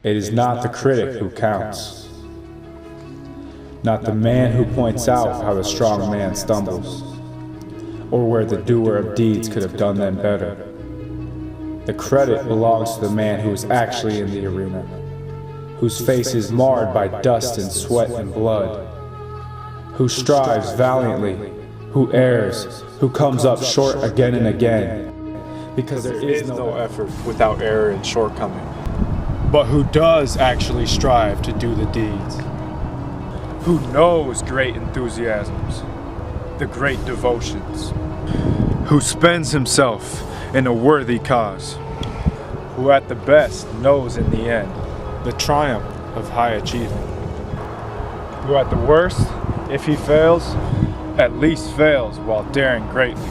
It is not the critic who counts, not the man who points out how the strong man stumbles, or where the doer of deeds could have done them better. The credit belongs to the man who is actually in the arena, whose face is marred by dust and sweat and blood, who strives valiantly, who errs, who comes up short again and again, because there is no effort without error and shortcoming, but who does actually strive to do the deeds, who knows great enthusiasms, the great devotions, who spends himself in a worthy cause, who at the best knows in the end the triumph of high achievement, who at the worst, if he fails, at least fails while daring greatly,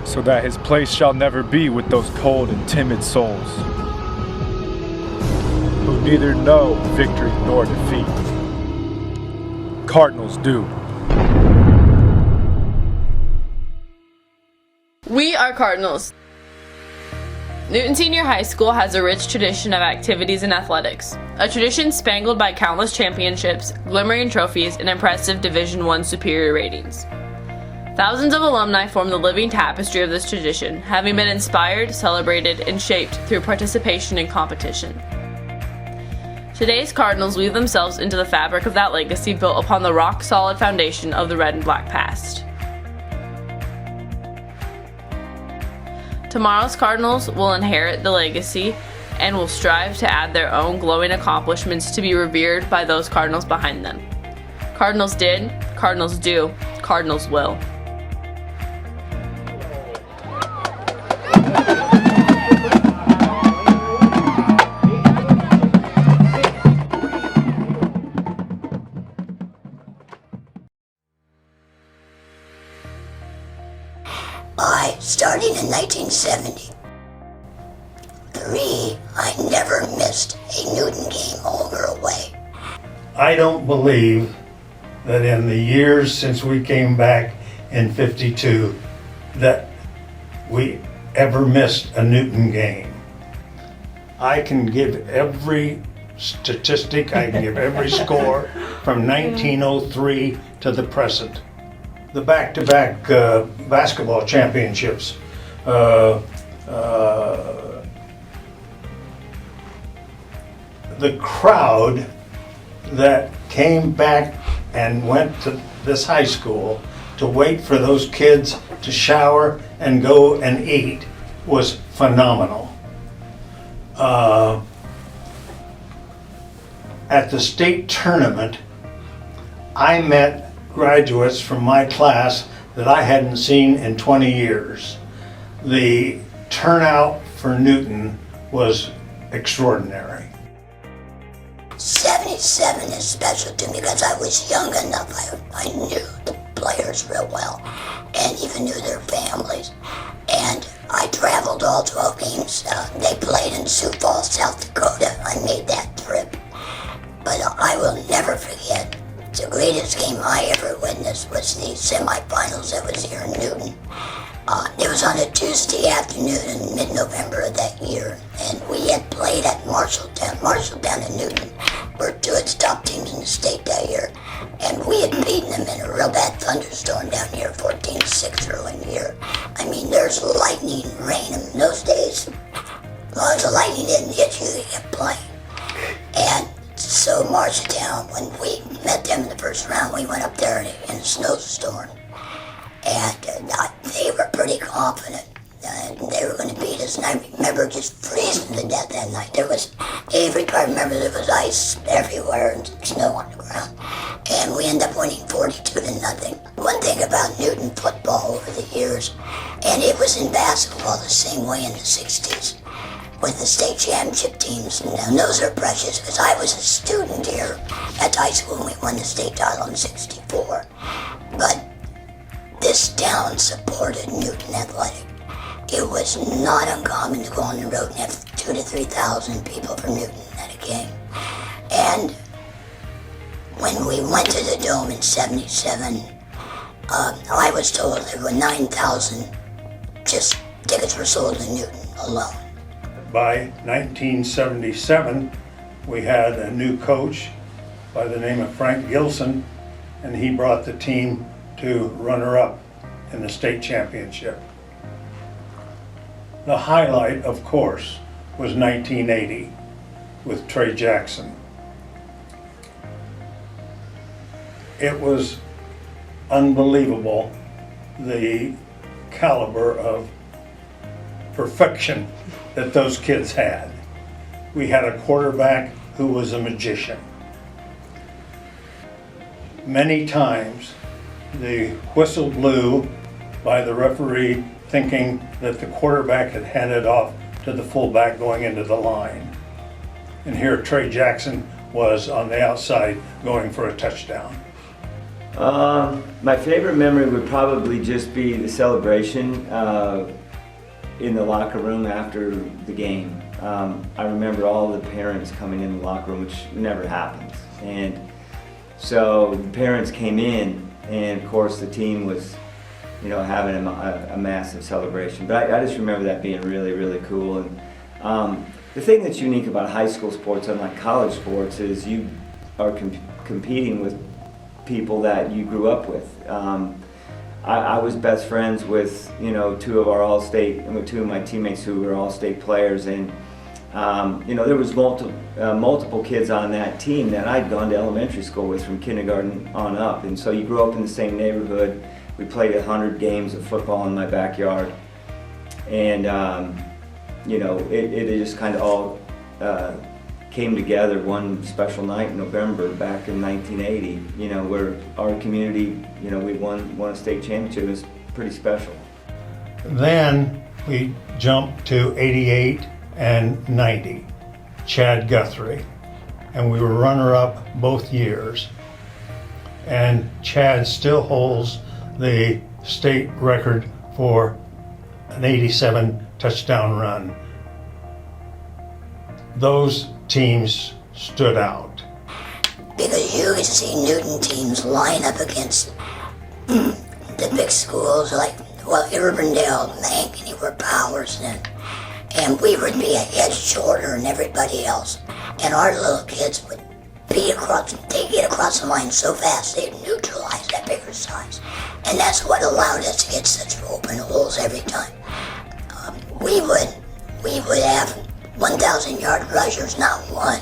so that his place shall never be with those cold and timid souls, who neither know victory nor defeat. Cardinals do. We are Cardinals. Newton Senior High School has a rich tradition of activities and athletics, a tradition spangled by countless championships, glimmering trophies, and impressive Division I superior ratings. Thousands of alumni form the living tapestry of this tradition, having been inspired, celebrated, and shaped through participation in competition. Today's Cardinals weave themselves into the fabric of that legacy built upon the rock-solid foundation of the red and black past. Tomorrow's Cardinals will inherit the legacy and will strive to add their own glowing accomplishments to be revered by those Cardinals behind them. Cardinals did, Cardinals do, Cardinals will. Starting in 1973, I never missed a Newton game home or away. I don't believe that in the years since we came back in '52 that we ever missed a Newton game. I can give every statistic, I can give every score from 1903 to the present. The back-to-back basketball championships. The crowd that came back and went to this high school to wait for those kids to shower and go and eat was phenomenal. At the state tournament, I met graduates from my class that I hadn't seen in 20 years. The turnout for Newton was extraordinary. 77 is special to me because I was young enough. I knew the players real well and even knew their families. And I traveled all 12 games. They played in Sioux Falls, South Dakota. I made that trip. But I will never forget the greatest game I ever witnessed was the semifinals that was here in Newton. It was on a Tuesday afternoon in mid-November of that year, and we had played at Marshalltown and Newton were two of the top teams in the state that year, and we had beaten them in a real bad thunderstorm down here, 14-6 early in the year. I mean, there's lightning, rain in those days. As long as the lightning didn't hit you, you kept playing. And so Marshalltown, when we met them in the first round, we went up there in a snowstorm. And they were pretty confident they were going to beat us. And I remember just freezing to death that night. Every part, remember there was ice everywhere and snow on the ground. And we ended up winning 42-0. One thing about Newton football over the years, and it was in basketball the same way in the 60s. With the state championship teams, and those are precious because I was a student here at high school when we won the state title in '64. But this town supported Newton Athletic. It was not uncommon to go on the road and have 2,000 to 3,000 people from Newton at a game. And when we went to the Dome in '77, I was told there were 9,000 just tickets were sold in Newton alone. By 1977, we had a new coach by the name of Frank Gilson, and he brought the team to runner-up in the state championship. The highlight, of course, was 1980 with Trey Jackson. It was unbelievable, the caliber of perfection that those kids had. We had a quarterback who was a magician. Many times the whistle blew by the referee thinking that the quarterback had handed off to the fullback going into the line. And here Trey Jackson was on the outside going for a touchdown. My favorite memory would probably just be the celebration in the locker room after the game. I remember all the parents coming in the locker room, which never happens. And so the parents came in, and of course the team was, having a massive celebration. But I just remember that being really, really cool. And the thing that's unique about high school sports, unlike college sports, is you are competing with people that you grew up with. I was best friends with two of our All-State, and with two of my teammates who were All-State players, and there was multiple kids on that team that I'd gone to elementary school with from kindergarten on up, and so you grew up in the same neighborhood. We played 100 games of football in my backyard, and it just kind of all came together one special night in November back in 1980, where our community, we won a state championship. It was pretty special. Then we jumped to 88 and 90, Chad Guthrie, and we were runner-up both years. And Chad still holds the state record for an 87 touchdown run. Those teams stood out. Because you could see Newton teams line up against the big schools like, Urbandale, Mankini, were Powers, and we would be a head shorter than everybody else. And our little kids would they'd get across the line so fast they'd neutralize that bigger size. And that's what allowed us to get such open holes every time. We would have 1,000-yard rushers, not one,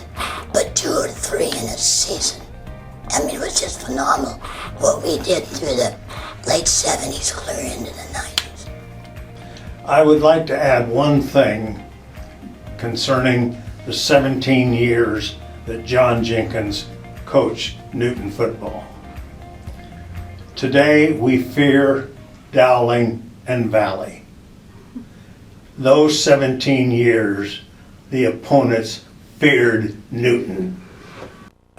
but 2 or 3 in a season. I mean, it was just phenomenal what we did through the late 70s, clear into the 90s. I would like to add one thing concerning the 17 years that John Jenkins coached Newton football. Today we fear Dowling and Valley. Those 17 years, the opponents feared Newton.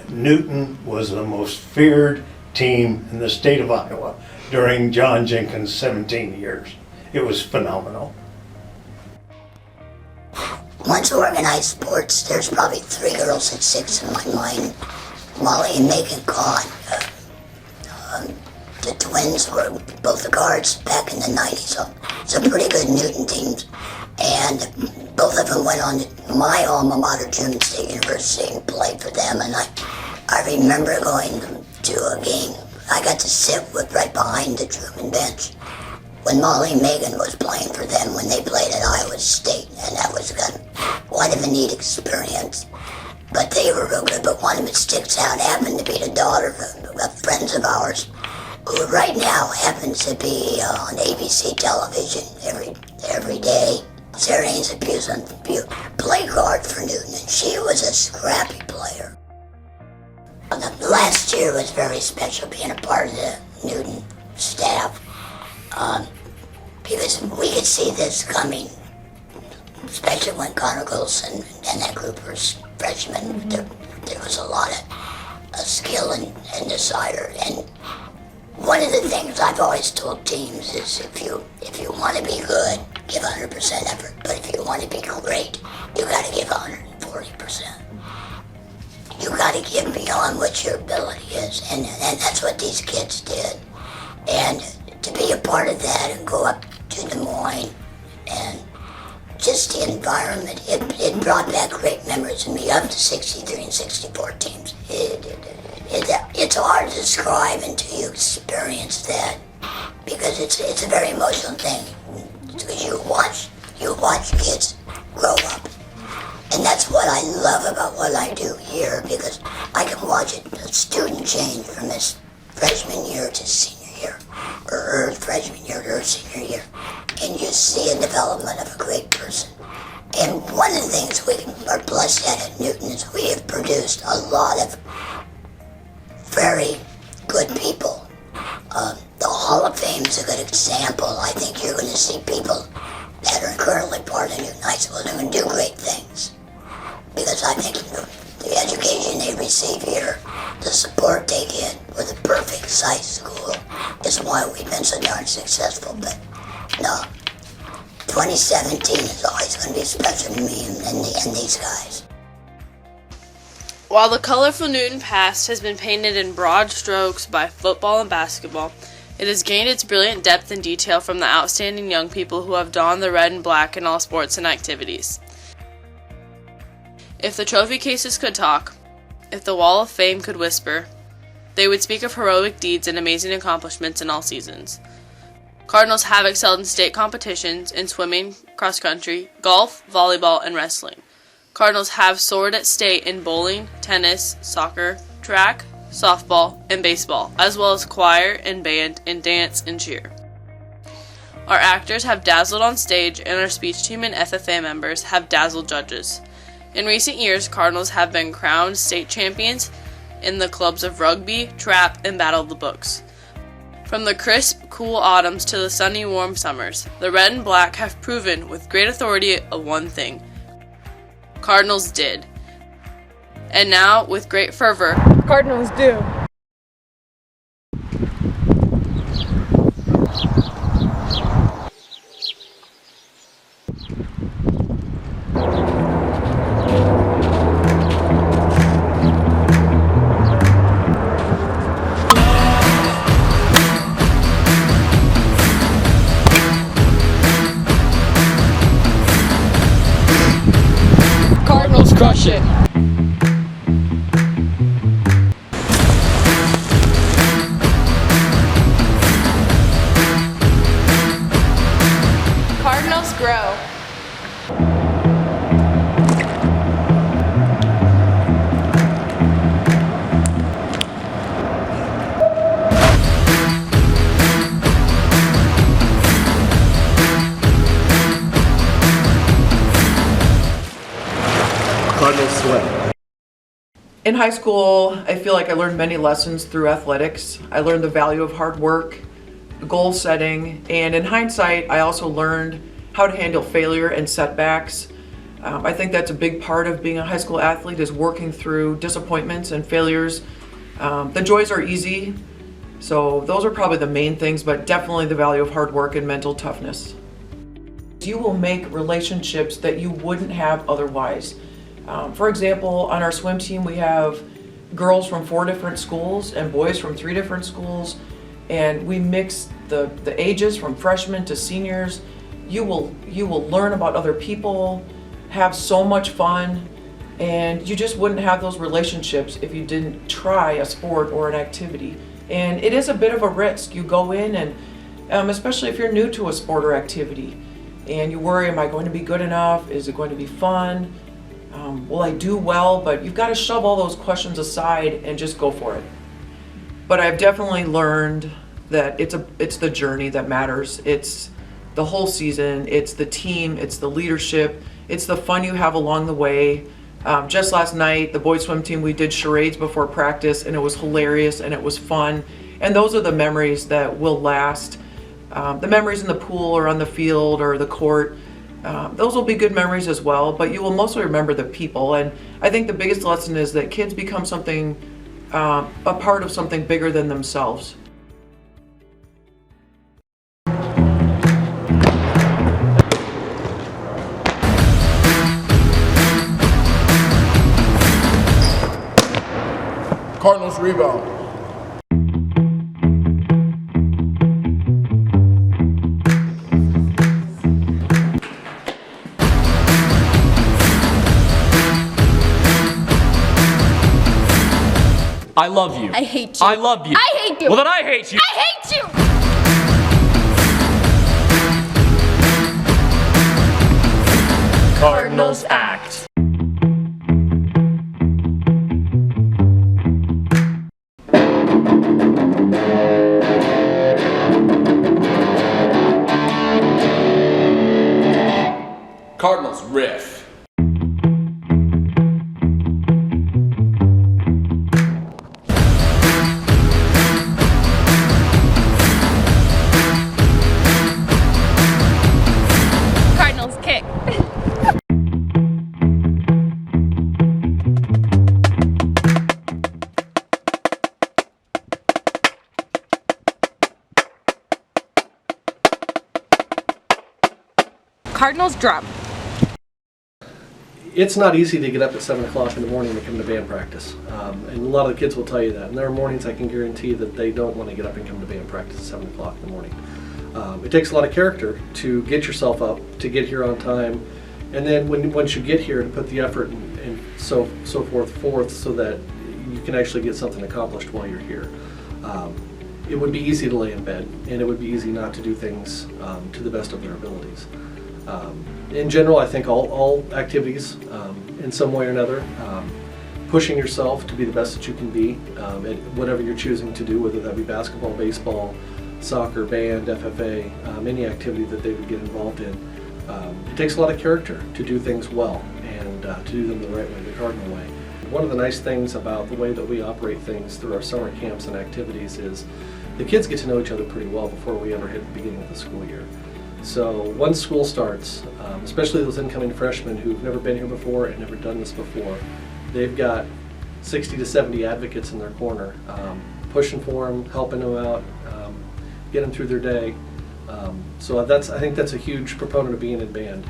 Newton was the most feared team in the state of Iowa during John Jenkins' 17 years. It was phenomenal. Once organized sports, there's probably 3 girls at 6 in my mind. Molly and Megan Kahn. The twins were both the guards back in the 90s, so some pretty good Newton teams. And both of them went on to my alma mater, German State University, and played for them. And I remember going to a game. I got to sit right behind the German bench when Molly and Megan was playing for them when they played at Iowa State, and that was quite of a neat experience. But they were real good, but one of them sticks out happened to be the daughter of friends of ours, who right now happens to be on ABC television every day. Sarah Haynes Abuse on play guard for Newton, and she was a scrappy player. The last year was very special being a part of the Newton staff, because we could see this coming, especially when Connor Golson and that group were freshmen. There was a lot of skill and desire. And one of the things I've always told teams is if you want to be good, give 100% effort. But if you want to be great, you got to give 140%. You got to give beyond what your ability is, and that's what these kids did. And to be a part of that and go up to Des Moines and just the environment, it brought back great memories to me of the 63 and 64 teams. It's hard to describe until you experience that, because it's a very emotional thing. Because you watch kids grow up. And that's what I love about what I do here, because I can watch a student change from his freshman year to senior year, or her freshman year to her senior year. And you see a development of a great person. And one of the things we are blessed at Newton is we have produced a lot of very good people. The Hall of Fame is a good example. I think you're going to see people that are currently part of Newton High School that are going to do great things. Because I think the education they receive here, the support they get with a perfect size school, is why we've been so darn successful. But no, 2017 is always going to be special to me and these guys. While the colorful Newton past has been painted in broad strokes by football and basketball, it has gained its brilliant depth and detail from the outstanding young people who have donned the red and black in all sports and activities. If the trophy cases could talk, if the Wall of Fame could whisper, they would speak of heroic deeds and amazing accomplishments in all seasons. Cardinals have excelled in state competitions in swimming, cross country, golf, volleyball, and wrestling. Cardinals have soared at state in bowling, tennis, soccer, track, softball, and baseball, as well as choir and band and dance and cheer. Our actors have dazzled on stage, and our speech team and FFA members have dazzled judges. In recent years, Cardinals have been crowned state champions in the clubs of rugby, trap, and battle of the books. From the crisp, cool autumns to the sunny, warm summers, the red and black have proven with great authority of one thing: Cardinals did. And now, with great fervor, Cardinals do. Cardinals crush it. Cardinals grow. Cardinals sweat. In high school, I feel like I learned many lessons through athletics. I learned the value of hard work, goal setting, and in hindsight, I also learned how to handle failure and setbacks. I think that's a big part of being a high school athlete, is working through disappointments and failures. The joys are easy, so those are probably the main things, but definitely the value of hard work and mental toughness. You will make relationships that you wouldn't have otherwise. For example, on our swim team, we have girls from 4 different schools and boys from 3 different schools, and we mix the ages from freshmen to seniors. You will learn about other people, have so much fun, and you just wouldn't have those relationships if you didn't try a sport or an activity. And it is a bit of a risk. You go in and, especially if you're new to a sport or activity, and you worry, am I going to be good enough? Is it going to be fun? Will I do well? But you've got to shove all those questions aside and just go for it. But I've definitely learned that it's the journey that matters. It's the whole season, it's the team, it's the leadership, it's the fun you have along the way. Just last night, the boys swim team, we did charades before practice, and it was hilarious and it was fun. And those are the memories that will last. The memories in the pool or on the field or the court, those will be good memories as well, but you will mostly remember the people. And I think the biggest lesson is that kids become something, a part of something bigger than themselves. Cardinals rebound. you. I hate you. I love you. I hate you. Well, then I hate you. I hate you. Cardinals act. Cardinals riff. Cardinals kick. Cardinals drum. It's not easy to get up at 7 o'clock in the morning to come to band practice. And a lot of the kids will tell you that. And there are mornings I can guarantee that they don't want to get up and come to band practice at 7 o'clock in the morning. It takes a lot of character to get yourself up, to get here on time, and then once you get here, to put the effort and so forth so that you can actually get something accomplished while you're here. It would be easy to lay in bed, and it would be easy not to do things to the best of their abilities. In general, I think all activities, in some way or another, pushing yourself to be the best that you can be at whatever you're choosing to do, whether that be basketball, baseball, soccer, band, FFA, any activity that they would get involved in. It takes a lot of character to do things well and to do them the right way, the Cardinal way. One of the nice things about the way that we operate things through our summer camps and activities is the kids get to know each other pretty well before we ever hit the beginning of the school year. So once school starts, especially those incoming freshmen who've never been here before and never done this before, they've got 60 to 70 advocates in their corner, pushing for them, helping them out, get them through their day. So I think that's a huge proponent of being in band.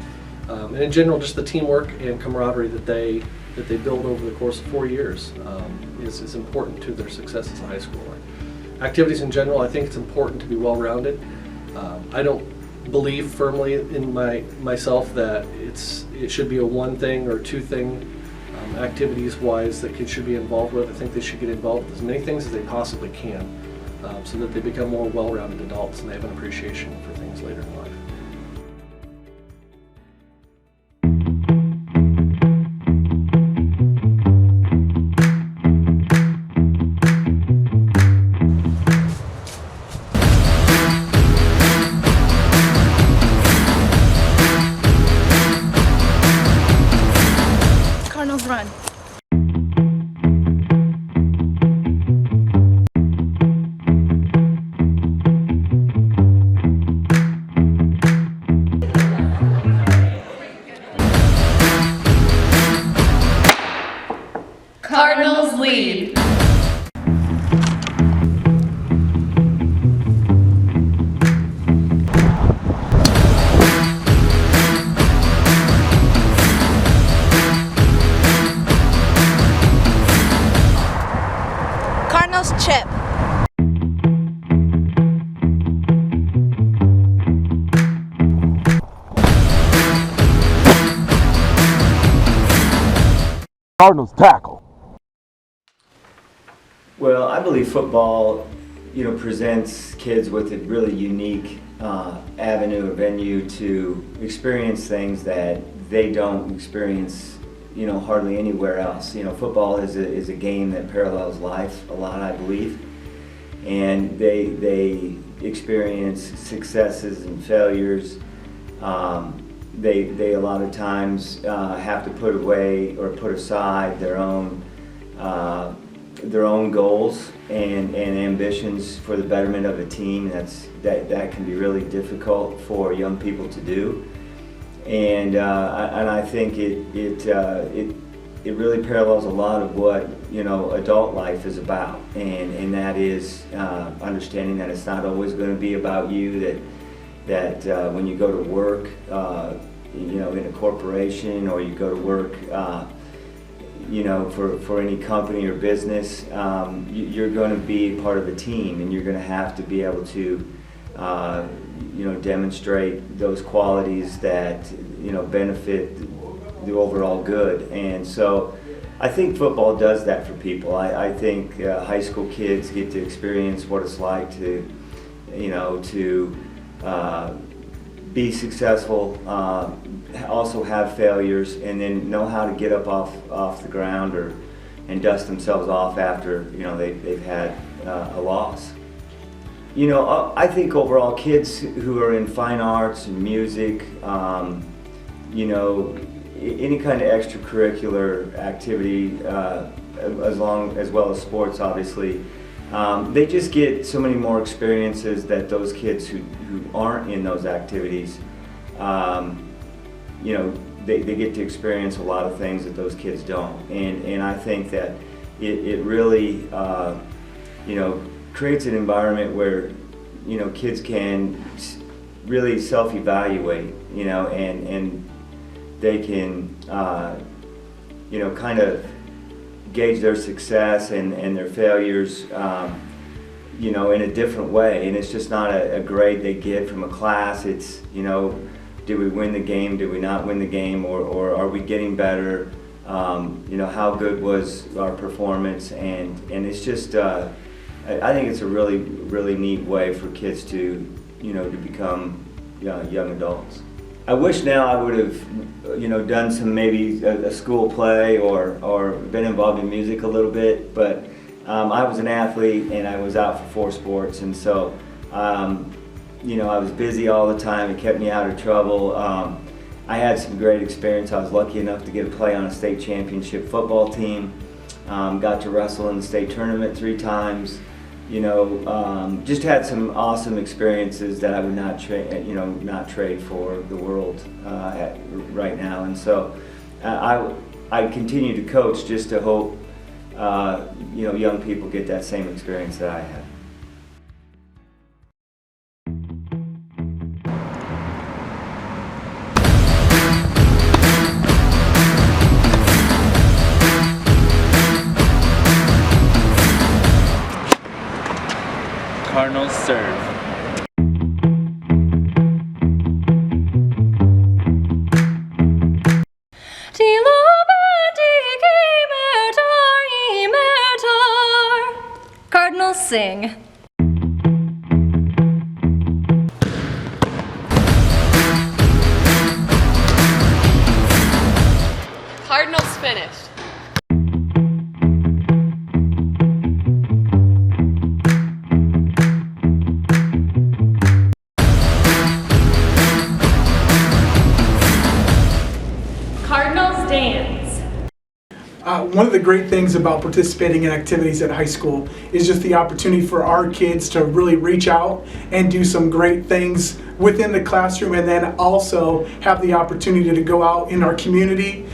And in general, just the teamwork and camaraderie that they build over the course of 4 years is important to their success as a high schooler. Activities in general, I think it's important to be well-rounded. I don't believe firmly in myself that it should be a one thing or two thing activities-wise that kids should be involved with. I think they should get involved with as many things as they possibly can so that they become more well-rounded adults and they have an appreciation for things later in life. Cardinals run. Cardinals lead. Cardinals chip. Cardinals tackle. Well, I believe football, presents kids with a really unique avenue or venue to experience things that they don't experience, hardly anywhere else. Football is a game that parallels life a lot, I believe, and they experience successes and failures. They a lot of times have to put away or put aside their own goals and ambitions for the betterment of a team. That can be really difficult for young people to do, and I think it really parallels a lot of what adult life is about, and that is understanding that it's not always going to be about you. That when you go to work, in a corporation, or you go to work. For any company or business, you're going to be part of a team, and you're going to have to be able to, demonstrate those qualities that, benefit the overall good. And so, I think football does that for people. I think high school kids get to experience what it's like to, to be successful, also have failures, and then know how to get up off the ground and dust themselves off after they've had a loss. I think overall kids who are in fine arts and music, any kind of extracurricular activity, as well as sports, obviously, they just get so many more experiences that those kids who aren't in those activities, they get to experience a lot of things that those kids don't. And I think that it really, creates an environment where, kids can really self-evaluate, and they can, kind of gauge their success and their failures, in a different way. And it's just not a grade they get from a class. It's, did we win the game? Did we not win the game? Or are we getting better? How good was our performance? And it's just, I think it's a really, really neat way for kids to, to become young adults. I wish now I would have, done some maybe a school play or been involved in music a little bit, but I was an athlete and I was out for 4 sports, and so, I was busy all the time. It kept me out of trouble. I had some great experience. I was lucky enough to get to play on a state championship football team. Got to wrestle in the state tournament 3 times. Just had some awesome experiences that I would not trade for the world right now. And so I continue to coach just to hope young people get that same experience that I had. Cardinals serve. Cardinals sing. Cardinals finished. Cardinals dance. One of the great things about participating in activities at high school is just the opportunity for our kids to really reach out and do some great things within the classroom, and then also have the opportunity to go out in our community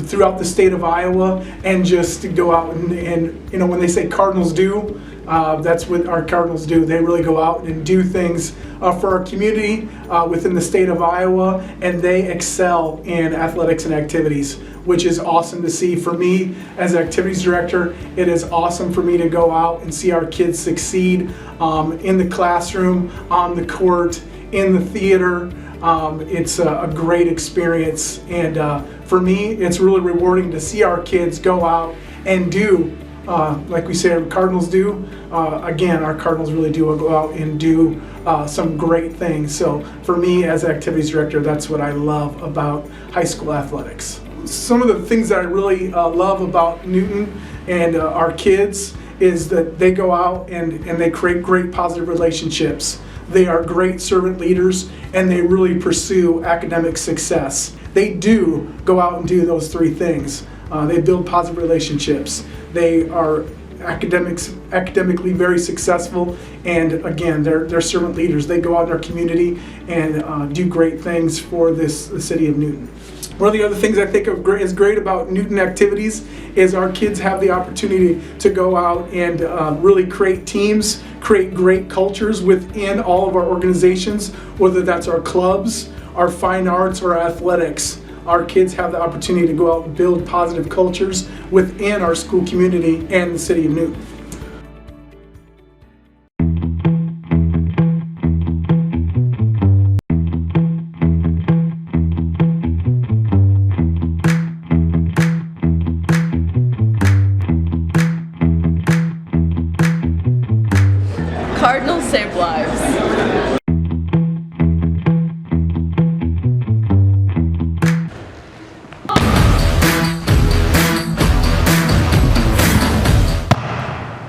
throughout the state of Iowa and just to go out and when they say Cardinals do, that's what our Cardinals do. They really go out and do things for our community within the state of Iowa, and they excel in athletics and activities, which is awesome to see. For me, as activities director, it is awesome for me to go out and see our kids succeed in the classroom, on the court, in the theater. It's a great experience, and for me, it's really rewarding to see our kids go out and do like we say our Cardinals do. Again, our Cardinals really do go out and do some great things. So for me as activities director, that's what I love about high school athletics. Some of the things that I really love about Newton and our kids is that they go out and they create great positive relationships. They are great servant leaders, and they really pursue academic success. They do go out and do those 3 things. They build positive relationships. They are academically very successful, and again, they're servant leaders. They go out in our community and do great things for the city of Newton. One of the other things I think is great about Newton activities is our kids have the opportunity to go out and really create teams, create great cultures within all of our organizations, whether that's our clubs, our fine arts, or athletics. Our kids have the opportunity to go out and build positive cultures within our school community and the city of Newton. saved lives.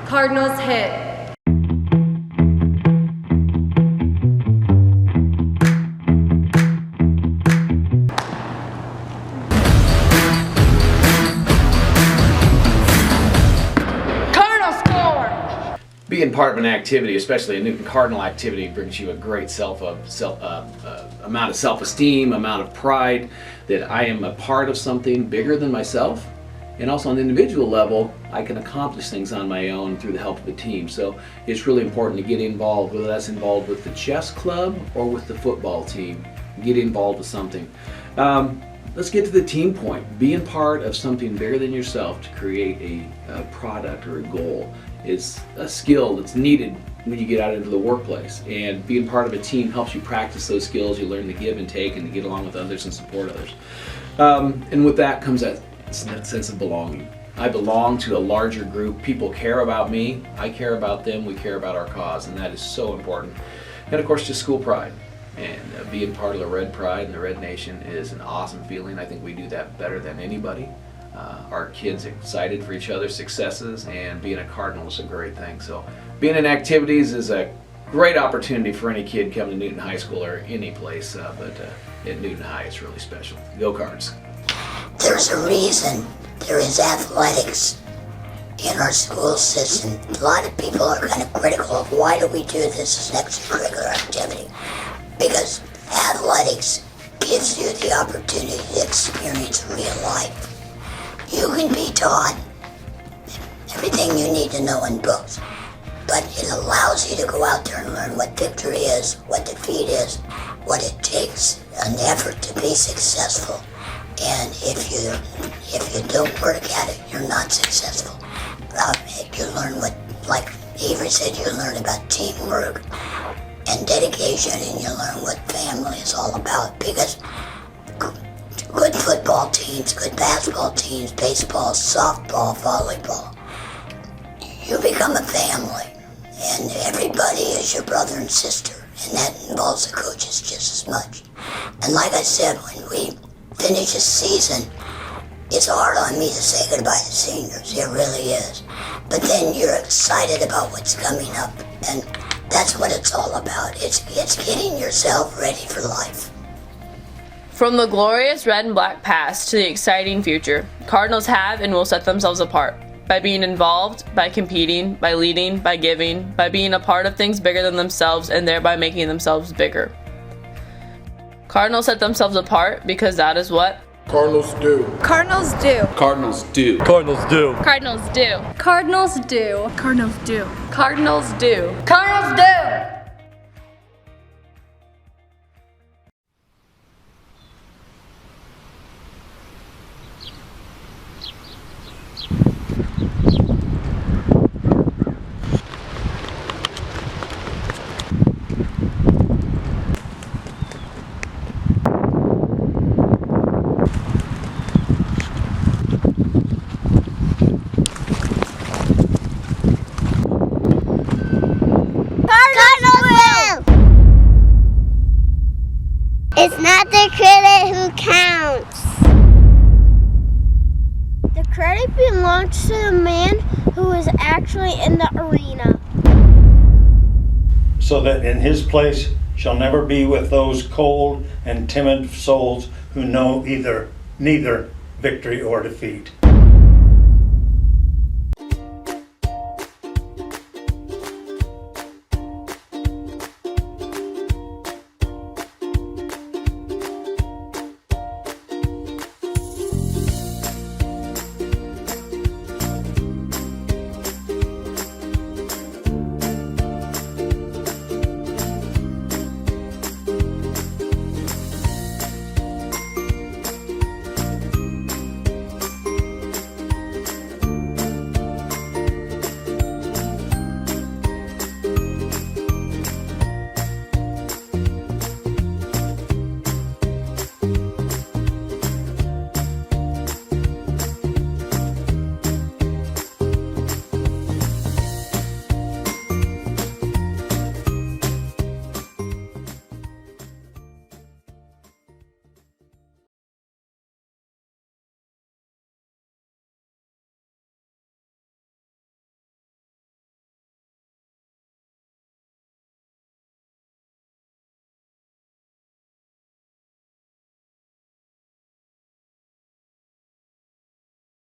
Cardinals hit. Cardinals score! Being part of an activity, especially a Newton Cardinal activity, brings you a great amount of self-esteem, amount of pride that I am a part of something bigger than myself. And also on the individual level, I can accomplish things on my own through the help of a team. So it's really important to get involved, whether that's involved with the chess club or with the football team. Get involved with something. Let's get to the team point. Being part of something bigger than yourself to create a product or a goal is a skill that's needed when you get out into the workplace. And being part of a team helps you practice those skills. You learn to give and take and to get along with others and support others. And with that comes that sense of belonging. I belong to a larger group. People care about me. I care about them. We care about our cause, and that is so important. And of course, just school pride. And being part of the Red Pride and the Red Nation is an awesome feeling. I think we do that better than anybody. Our kids excited for each other's successes, and being a Cardinal is a great thing. So being in activities is a great opportunity for any kid coming to Newton High School or any place, but at Newton High it's really special. Go Cards! There's a reason there is athletics in our school system. A lot of people are kind of critical of why do we do this as an extracurricular activity. Because athletics gives you the opportunity to experience real life. You can be taught everything you need to know in books, but it allows you to go out there and learn what victory is, what defeat is, what it takes, an effort to be successful. And if you don't work at it, you're not successful. You learn what, like Avery said, you learn about teamwork and dedication, and you learn what family is all about. Because good football teams, good basketball teams, baseball, softball, volleyball, you become a family, and everybody is your brother and sister, and that involves the coaches just as much. And like I said, when we finish a season, it's hard on me to say goodbye to seniors, it really is. But then you're excited about what's coming up, and that's what it's all about. It's getting yourself ready for life. From the glorious red and black past to the exciting future, Cardinals have and will set themselves apart by being involved, by competing, by leading, by giving, by being a part of things bigger than themselves and thereby making themselves bigger. Cardinals set themselves apart because that is what Cardinals do. Cardinals do. Cardinals do. Cardinals do. Cardinals do. Cardinals do. Cardinals do. Cardinals do. Cardinals do. It's not the credit who counts. The credit belongs to the man who is actually in the arena. So that in his place shall never be with those cold and timid souls who know neither victory or defeat.